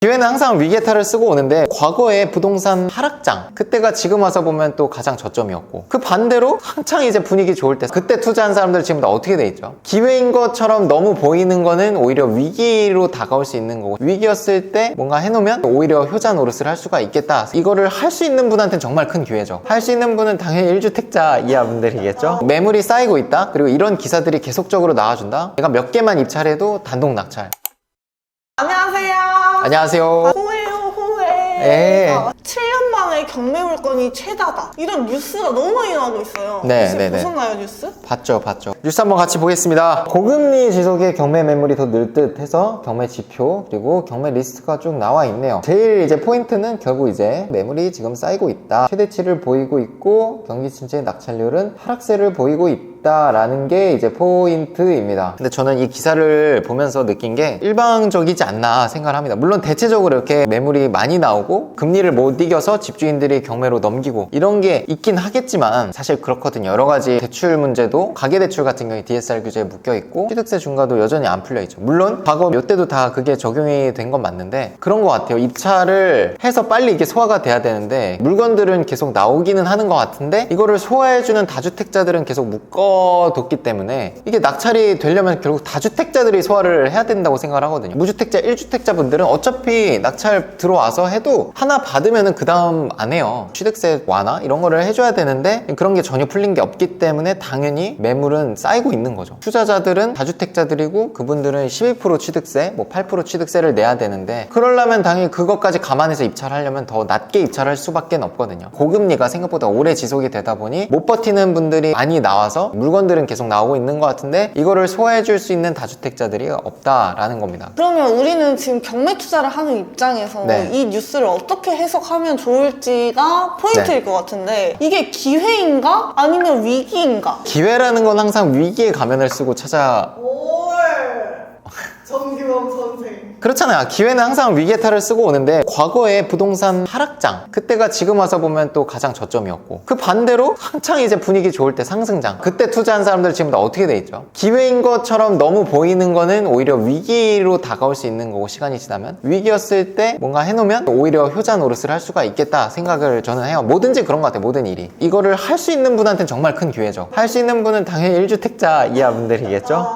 기회는 항상 위계탈을 쓰고 오는데 과거에 부동산 하락장 그때가 지금 와서 보면 또 가장 저점이었고 그 반대로 한창 이제 분위기 좋을 때 그때 투자한 사람들 지금 다 어떻게 돼 있죠? 기회인 것처럼 너무 보이는 거는 오히려 위기로 다가올 수 있는 거고 위기였을 때 뭔가 해놓으면 오히려 효자 노릇을 할 수가 있겠다. 이거를 할 수 있는 분한테는 정말 큰 기회죠. 할 수 있는 분은 당연히 1주택자 이하분들이겠죠. 매물이 쌓이고 있다. 그리고 이런 기사들이 계속적으로 나와준다. 내가 몇 개만 입찰해도 단독 낙찰. 안녕하세요. 안녕하세요. 호해요, 호해. 예. 7년 만에 경매 물건이 최다다. 이런 뉴스가 너무 많이 나오고 있어요. 네, 혹시 네, 네. 보셨나요, 뉴스? 봤죠. 뉴스 한번 같이 보겠습니다. 고금리 지속에 경매 매물이 더 늘 듯 해서 경매 지표 그리고 경매 리스트가 쭉 나와 있네요. 제일 이제 포인트는 결국 이제 매물이 지금 쌓이고 있다. 최대치를 보이고 있고 경기 침체 낙찰률은 하락세를 보이고 있다라는 게 이제 포인트입니다. 근데 저는 이 기사를 보면서 느낀 게 일방적이지 않나 생각을 합니다. 물론 대체적으로 이렇게 매물이 많이 나오고 금리를 못 이겨서 집주인들이 경매로 넘기고 이런 게 있긴 하겠지만 사실 그렇거든요. 여러 가지 대출 문제도 가계대출 같은 경우에 DSR 규제에 묶여 있고 취득세 중과도 여전히 안 풀려 있죠. 물론 과거 몇 대도 다 그게 적용이 된 건 맞는데 그런 것 같아요. 입찰을 해서 빨리 이게 소화가 돼야 되는데 물건들은 계속 나오기는 하는 것 같은데 이거를 소화해주는 다주택자들은 계속 묶어뒀기 때문에 이게 낙찰이 되려면 결국 다주택자들이 소화를 해야 된다고 생각을 하거든요. 무주택자 1주택자 분들은 어차피 낙찰 들어와서 해도 하나 받으면은 그 다음 안 해요. 취득세 완화 이런 거를 해줘야 되는데 그런 게 전혀 풀린 게 없기 때문에 당연히 매물은 쌓이고 있는 거죠. 투자자들은 다주택자들이고 그분들은 12% 취득세, 뭐 8% 취득세를 내야 되는데 그러려면 당연히 그것까지 감안해서 입찰하려면 더 낮게 입찰할 수밖에 없거든요. 고금리가 생각보다 오래 지속이 되다 보니 못 버티는 분들이 많이 나와서 물건들은 계속 나오고 있는 것 같은데 이거를 소화해줄 수 있는 다주택자들이 없다라는 겁니다. 그러면 우리는 지금 경매 투자를 하는 입장에서 네. 이 뉴스를 어떻게 해석하면 좋을지가 포인트일 네. 것 같은데 이게 기회인가? 아니면 위기인가? 기회라는 건 항상 위기의 가면을 쓰고 정규범 선생. 그렇잖아요. 기회는 항상 위계탈을 쓰고 오는데 과거에 부동산 하락장 그때가 지금 와서 보면 또 가장 저점이었고 그 반대로 한창 이제 분위기 좋을 때 상승장 그때 투자한 사람들 지금 다 어떻게 돼 있죠? 기회인 것처럼 너무 보이는 거는 오히려 위기로 다가올 수 있는 거고 시간이 지나면 위기였을 때 뭔가 해놓으면 오히려 효자 노릇을 할 수가 있겠다 생각을 저는 해요. 뭐든지 그런 것 같아요. 모든 일이 이거를 할 수 있는 분한테는 정말 큰 기회죠. 할 수 있는 분은 당연히 1주택자 이하 분들이겠죠.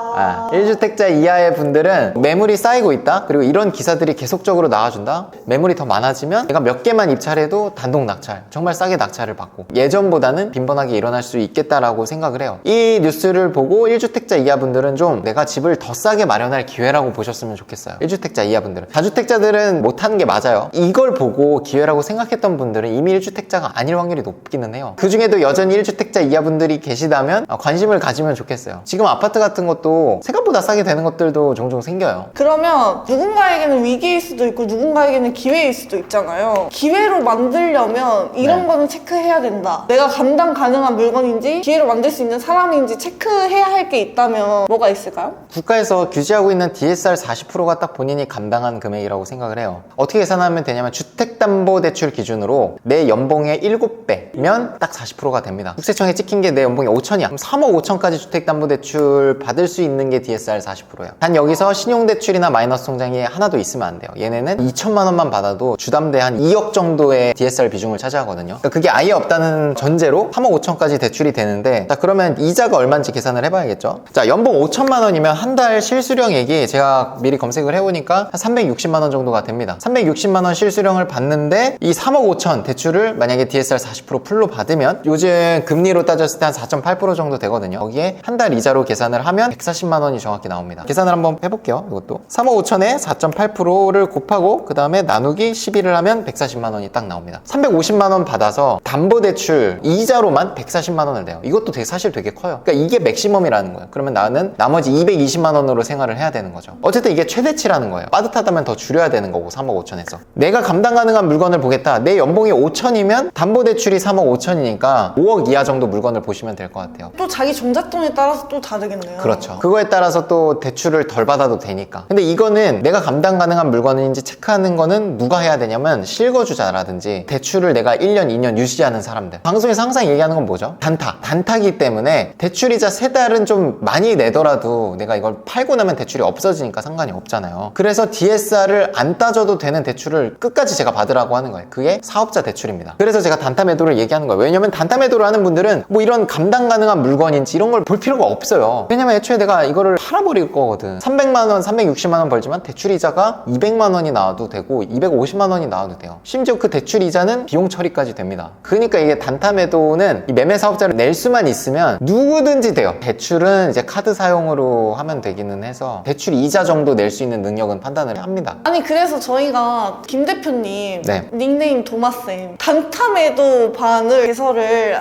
1주택자 이하의 분들은 매물이 쌓이고 있다. 그리고 이런 기사들이 계속적으로 나와준다. 매물이 더 많아지면 내가 몇 개만 입찰해도 단독 낙찰 정말 싸게 낙찰을 받고 예전보다는 빈번하게 일어날 수 있겠다라고 생각을 해요. 이 뉴스를 보고 1주택자 이하 분들은 좀 내가 집을 더 싸게 마련할 기회라고 보셨으면 좋겠어요. 1주택자 이하 분들은 다주택자들은 못하는 게 맞아요. 이걸 보고 기회라고 생각했던 분들은 이미 1주택자가 아닐 확률이 높기는 해요. 그 중에도 여전히 1주택자 이하 분들이 계시다면 관심을 가지면 좋겠어요. 지금 아파트 같은 것도 생각보다 싸게 되는 것들도 종종 생겨요. 그러면 누군가에게는 위기일 수도 있고 누군가에게는 기회일 수도 있잖아요. 기회로 만들려면 이런 네. 거는 체크해야 된다. 내가 감당 가능한 물건인지 기회로 만들 수 있는 사람인지 체크해야 할 게 있다면 뭐가 있을까요? 국가에서 규제하고 있는 DSR 40%가 딱 본인이 감당한 금액이라고 생각을 해요. 어떻게 계산하면 되냐면 주택담보대출 기준으로 내 연봉의 7배면 딱 40%가 됩니다. 국세청에 찍힌 게 내 연봉이 5천이야. 그럼 3억 5천까지 주택담보대출 받을 수 있는 게 DSR 40%예요. 단 여기서 신용대출이나 마이너스 통장이 하나도 있으면 안 돼요. 얘네는 2천만 원만 받아도 주담대 한 2억 정도의 DSR 비중을 차지하거든요. 그러니까 그게 아예 없다는 전제로 3억 5천까지 대출이 되는데 자 그러면 이자가 얼마인지 계산을 해봐야겠죠. 자 연봉 5천만 원이면 한 달 실수령액이 제가 미리 검색을 해보니까 한 360만 원 정도가 됩니다. 360만 원 실수령을 받는데 이 3억 5천 대출을 만약에 DSR 40% 풀로 받으면 요즘 금리로 따졌을 때 한 4.8% 정도 되거든요. 거기에 한 달 이자로 계산을 하면 140만 원이 정확히 나옵니다. 계산을 한번 해볼게요. 이것도 3억 5천에 4.8%를 곱하고 그 다음에 나누기 12를 하면 140만 원이 딱 나옵니다. 350만 원 받아서 담보대출 이자로만 140만 원을 내요. 이것도 사실 되게 커요. 그러니까 이게 맥시멈이라는 거예요. 그러면 나는 나머지 220만 원으로 생활을 해야 되는 거죠. 어쨌든 이게 최대치라는 거예요. 빠듯하다면 더 줄여야 되는 거고 3억 5천에서 내가 감당 가능한 물건을 보겠다. 내 연봉이 5천이면 담보대출이 3억 5천이니까 5억 이하 정도 물건을 보시면 될 것 같아요. 또 자기 종잣돈에 따라서 또 다르겠네요. 그렇죠. 그거에 따라서 또 대출을 덜 받아도 되니까. 근데 이거는 내가 감당 가능한 물건인지 체크하는 거는 누가 해야 되냐면 실거주자라든지 대출을 내가 1년, 2년 유지하는 사람들. 방송에서 항상 얘기하는 건 뭐죠? 단타기 때문에 대출이자 3달은 좀 많이 내더라도 내가 이걸 팔고 나면 대출이 없어지니까 상관이 없잖아요. 그래서 DSR을 안 따져도 되는 대출을 끝까지 제가 받으라고 하는 거예요. 그게 사업자 대출입니다. 그래서 제가 단타 매도를 얘기하는 거예요. 왜냐면 단타 매도를 하는 분들은 뭐 이런 감당 가능한 물건인지 이런 걸 볼 필요가 없어요. 왜냐면 애초에 내가 이거를 팔아버릴 거거든. 300만 원, 360만 원 벌지만 대출 이자가 200만 원이 나와도 되고 250만 원이 나와도 돼요. 심지어 그 대출 이자는 비용 처리까지 됩니다. 그러니까 이게 단타 매도는 이 매매 사업자를 낼 수만 있으면 누구든지 돼요. 대출은 이제 카드 사용으로 하면 되기는 해서 대출 이자 정도 낼 수 있는 능력은 판단을 합니다. 아니 그래서 저희가 김 대표님 네. 닉네임 도마쌤 단타 매도 반을 개설을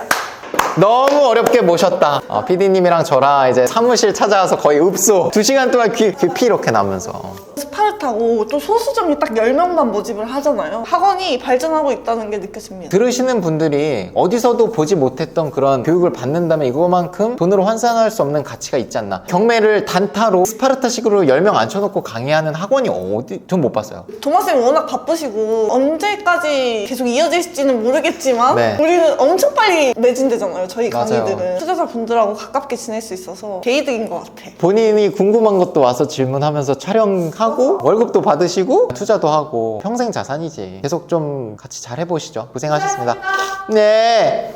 너무 어렵게 모셨다. PD님이랑 저랑 이제 사무실 찾아와서 거의 읍소 2시간 동안 귀피 이렇게 나면서 스파르타고 또 소수점이 딱 10명만 모집을 하잖아요. 학원이 발전하고 있다는 게 느껴집니다. 들으시는 분들이 어디서도 보지 못했던 그런 교육을 받는다면 이거만큼 돈으로 환산할 수 없는 가치가 있지 않나. 경매를 단타로 스파르타식으로 10명 앉혀놓고 강의하는 학원이 어디? 전 못 봤어요. 도마쌤 워낙 바쁘시고 언제까지 계속 이어질지는 모르겠지만 네. 우리는 엄청 빨리 매진되잖아요. 저희 맞아요. 강의들은 투자자 분들하고 가깝게 지낼 수 있어서 개이득인 것 같아. 본인이 궁금한 것도 와서 질문하면서 촬영하고 월급도 받으시고 투자도 하고 평생 자산이지. 계속 좀 같이 잘 해보시죠. 고생하셨습니다. 네.